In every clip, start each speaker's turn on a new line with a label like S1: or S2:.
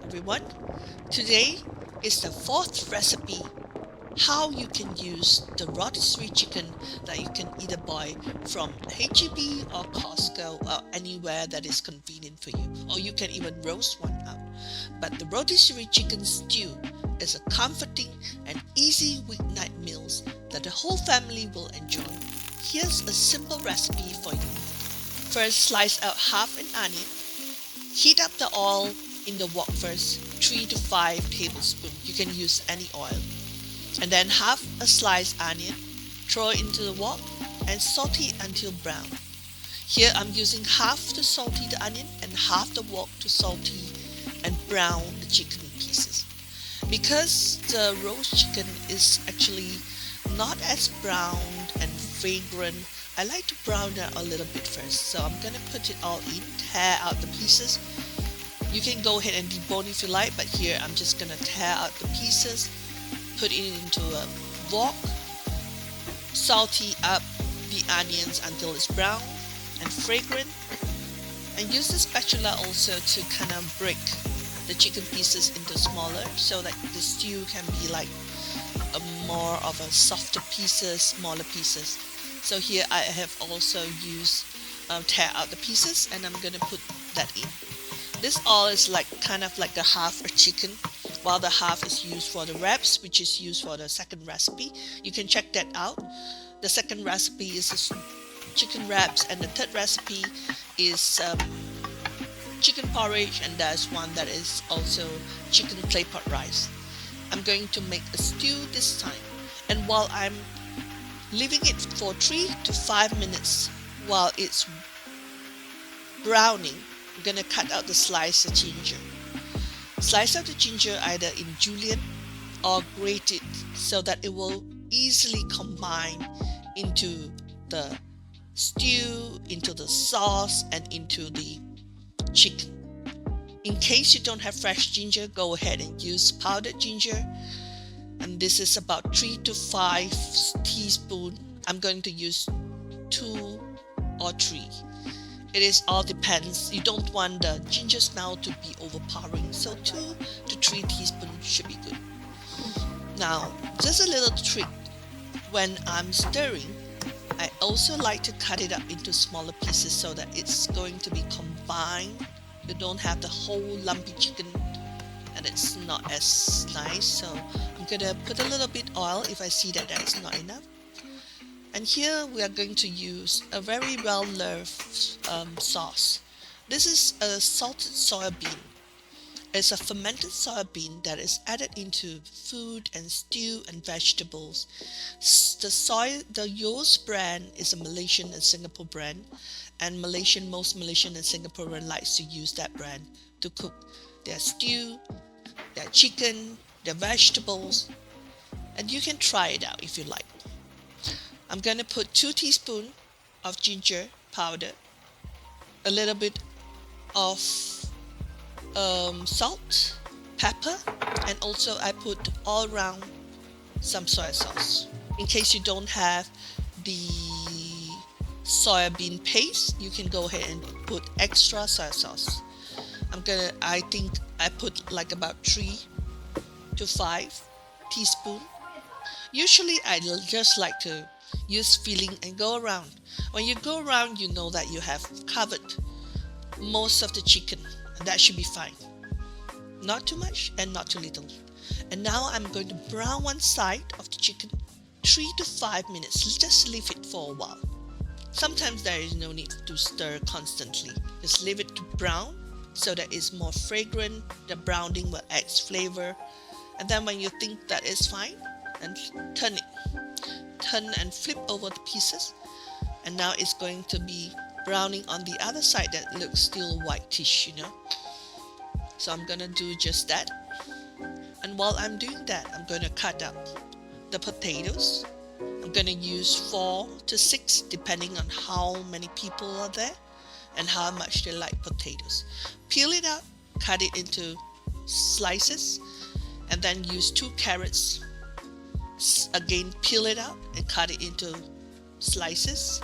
S1: everyone. Today is the fourth recipe how you can use the rotisserie chicken that you can either buy from HEB or Costco or anywhere that is convenient for you, or you can even roast one out. But the rotisserie chicken stew is a comforting and easy weeknight meals that the whole family will enjoy. Here's a simple recipe for you. First, slice out half an onion. Heat up the oil in the wok first, 3 to 5 tablespoons. You can use any oil. And then half a sliced onion, throw it into the wok and saute it until brown. Here I'm using half to saute the onion and half the wok to saute and brown the chicken pieces. Because the roast chicken is actually not as browned and fragrant, I like to brown it a little bit first. So I'm gonna put it all in, tear out the pieces. You can go ahead and debone if you like, but here I'm just gonna tear out the pieces, put it into a wok, saute up the onions until it's brown and fragrant, and use the spatula also to kind of break the chicken pieces into smaller so that the stew can be like a more of a softer pieces, smaller pieces. So here I have also used tear out the pieces, and I'm gonna put that in. This all is like kind of like a half a chicken, while the half is used for the wraps, which is used for the second recipe. You can check that out. The second recipe is chicken wraps, and the third recipe is chicken porridge, and there's one that is also chicken clay pot rice. I'm going to make a stew this time, and while I'm leaving it for 3 to 5 minutes while it's browning, I'm gonna cut out the slice of ginger. Slice out the ginger either in julienne or grate it so that it will easily combine into the stew, into the sauce, and into the chicken. In case you don't have fresh ginger, go ahead and use powdered ginger. And this is about 3 to 5 teaspoons. I'm going to use 2 or 3. It is all depends. You don't want the ginger smell to be overpowering, so 2 to 3 teaspoons should be good. Now, just a little trick. When I'm stirring, I also like to cut it up into smaller pieces so that it's going to be combined. You don't have the whole lumpy chicken and it's not as nice. So I'm gonna put a little bit oil if I see that is not enough. And here we are going to use a very well-loved sauce. This is a salted soya bean. It's a fermented soya bean that is added into food and stew and vegetables. The Yo's brand is a Malaysian and Singapore brand, and most Malaysian and Singaporean likes to use that brand to cook their stew, their chicken, their vegetables, and you can try it out if you like. I'm going to put 2 teaspoons of ginger powder, a little bit of salt, pepper, and also I put all around some soy sauce. In case you don't have the soybean paste, you can go ahead and put extra soy sauce. I think I put like about 3 to 5 teaspoons. Usually I just like to use filling and go around. When you go around, you know that you have covered most of the chicken, and that should be fine. Not too much and not too little. And now I'm going to brown one side of the chicken 3 to 5 minutes. Just leave it for a while. Sometimes there is no need to stir constantly. Just leave it to brown so that it's more fragrant. The browning will add flavor. And then when you think that is fine, and turn and flip over the pieces, and now it's going to be browning on the other side that looks still whitish, so I'm gonna do just that. And while I'm doing that, I'm gonna cut up the potatoes. I'm gonna use 4 to 6 depending on how many people are there and how much they like potatoes. Peel it out, cut it into slices, and then use 2 carrots. Again, peel it out and cut it into slices.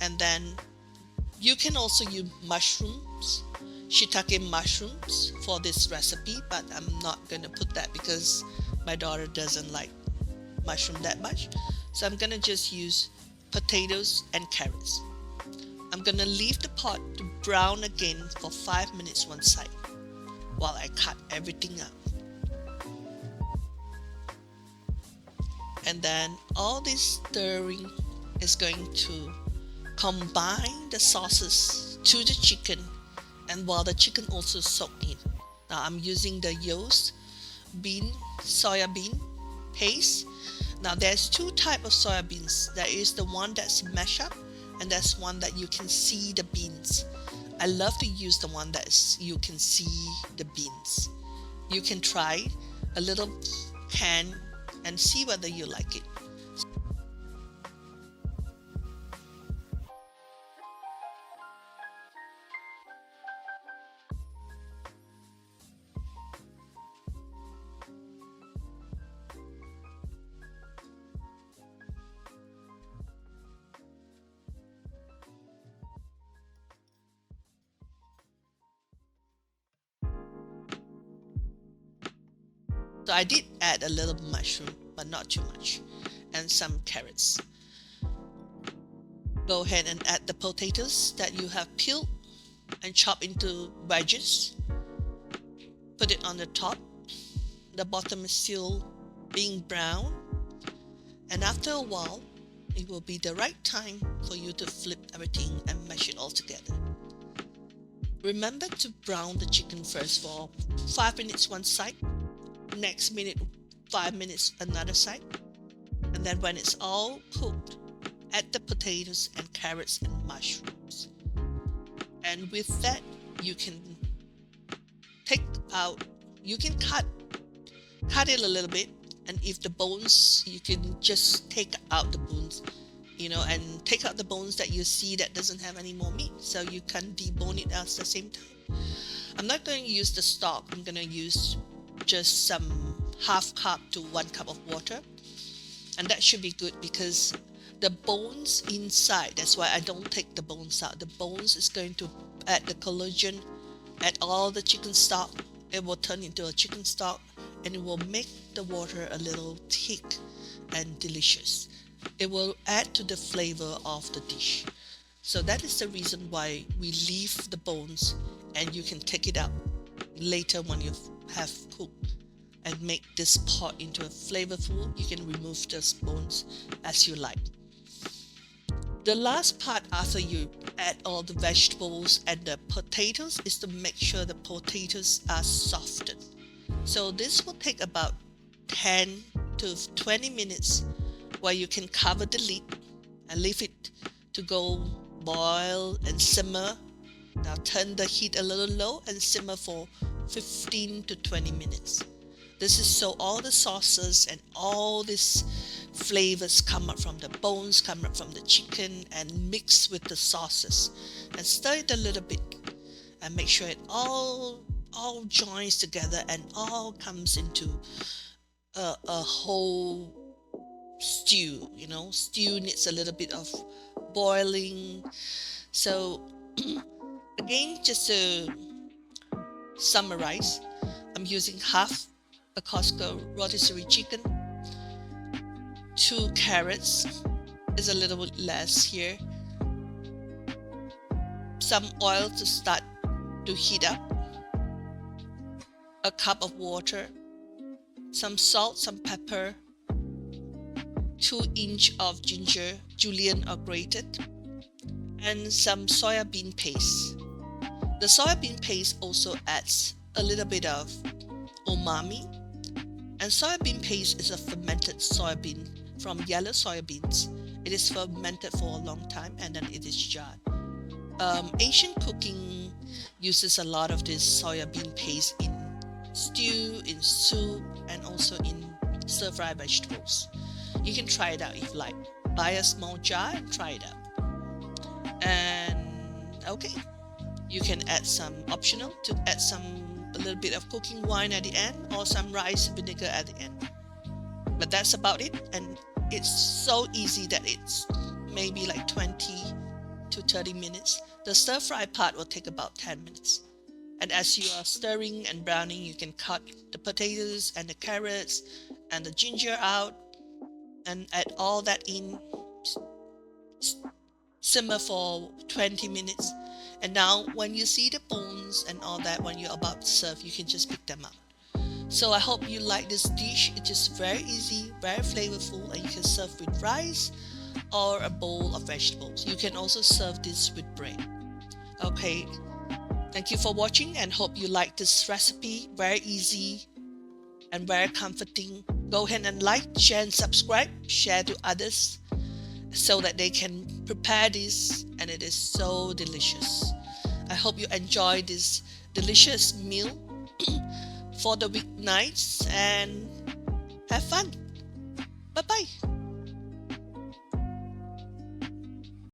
S1: And then you can also use mushrooms shiitake mushrooms for this recipe, but I'm not gonna put that because my daughter doesn't like mushroom that much. So I'm gonna just use potatoes and carrots. I'm gonna leave the pot to brown again for 5 minutes one side while I cut everything up. And then all this stirring is going to combine the sauces to the chicken, and while the chicken also soak in. Now I'm using the Yoast soya bean paste. Now there's two types of soya beans. There is the one that's mashed up, and there's one that you can see the beans. I love to use the one that you can see the beans. You can try a little can and see whether you like it. So I did add a little mushroom, but not too much, and some carrots. Go ahead and add the potatoes that you have peeled and chopped into wedges. Put it on the top. The bottom is still being brown, and after a while it will be the right time for you to flip everything and mash it all together. Remember to brown the chicken first for 5 minutes one side, next minute 5 minutes another side, and then when it's all cooked, add the potatoes and carrots and mushrooms. And with that, you can cut it a little bit, and if the bones, you can just take out the bones, and take out the bones that you see that doesn't have any more meat, so you can debone it at the same time. I'm not going to use the stock. I'm going to use just some half cup to 1 cup of water, and that should be good because the bones inside, that's why I don't take the bones out. The bones is going to add the collagen, add all the chicken stock. It will turn into a chicken stock, and it will make the water a little thick and delicious. It will add to the flavor of the dish. So that is the reason why we leave the bones, and you can take it out later when you have cooked and make this pot into a flavorful. You can remove those bones as you like. The last part after you add all the vegetables and the potatoes is to make sure the potatoes are softened. So this will take about 10 to 20 minutes where you can cover the lid and leave it to go boil and simmer. Now turn the heat a little low and simmer for 15 to 20 minutes. This is so all the sauces and all these flavors come up from the bones, come up from the chicken, and mix with the sauces. And stir it a little bit and make sure it all joins together and all comes into a whole stew. Stew needs a little bit of boiling. So again, just to summarize, I'm using half a Costco rotisserie chicken, 2 carrots, is a little bit less here, some oil to start to heat up, a cup of water, some salt, some pepper, 2 inches of ginger, julienne or grated, and some soya bean paste. The soya bean paste also adds a little bit of umami, and soya bean paste is a fermented soybean from yellow soybeans. It is fermented for a long time and then it is jarred. Asian cooking uses a lot of this soya bean paste in stew, in soup, and also in stir-fry vegetables. You can try it out if you like. Buy a small jar and try it out. And okay, you can add some optional to add a little bit of cooking wine at the end, or some rice vinegar at the end. But that's about it, and it's so easy that it's maybe like 20 to 30 minutes. The stir fry part will take about 10 minutes. And as you are stirring and browning, you can cut the potatoes and the carrots and the ginger out and add all that in. Simmer for 20 minutes. And now when you see the bones and all that, when you're about to serve, you can just pick them up. So I hope you like this dish. It's just very easy, very flavorful, and you can serve with rice or a bowl of vegetables. You can also serve this with bread. Okay, thank you for watching and hope you like this recipe. Very easy and very comforting. Go ahead and like, share and subscribe. Share to others so that they can prepare this, and it is so delicious. I hope you enjoy this delicious meal for the weeknights and have fun. Bye bye.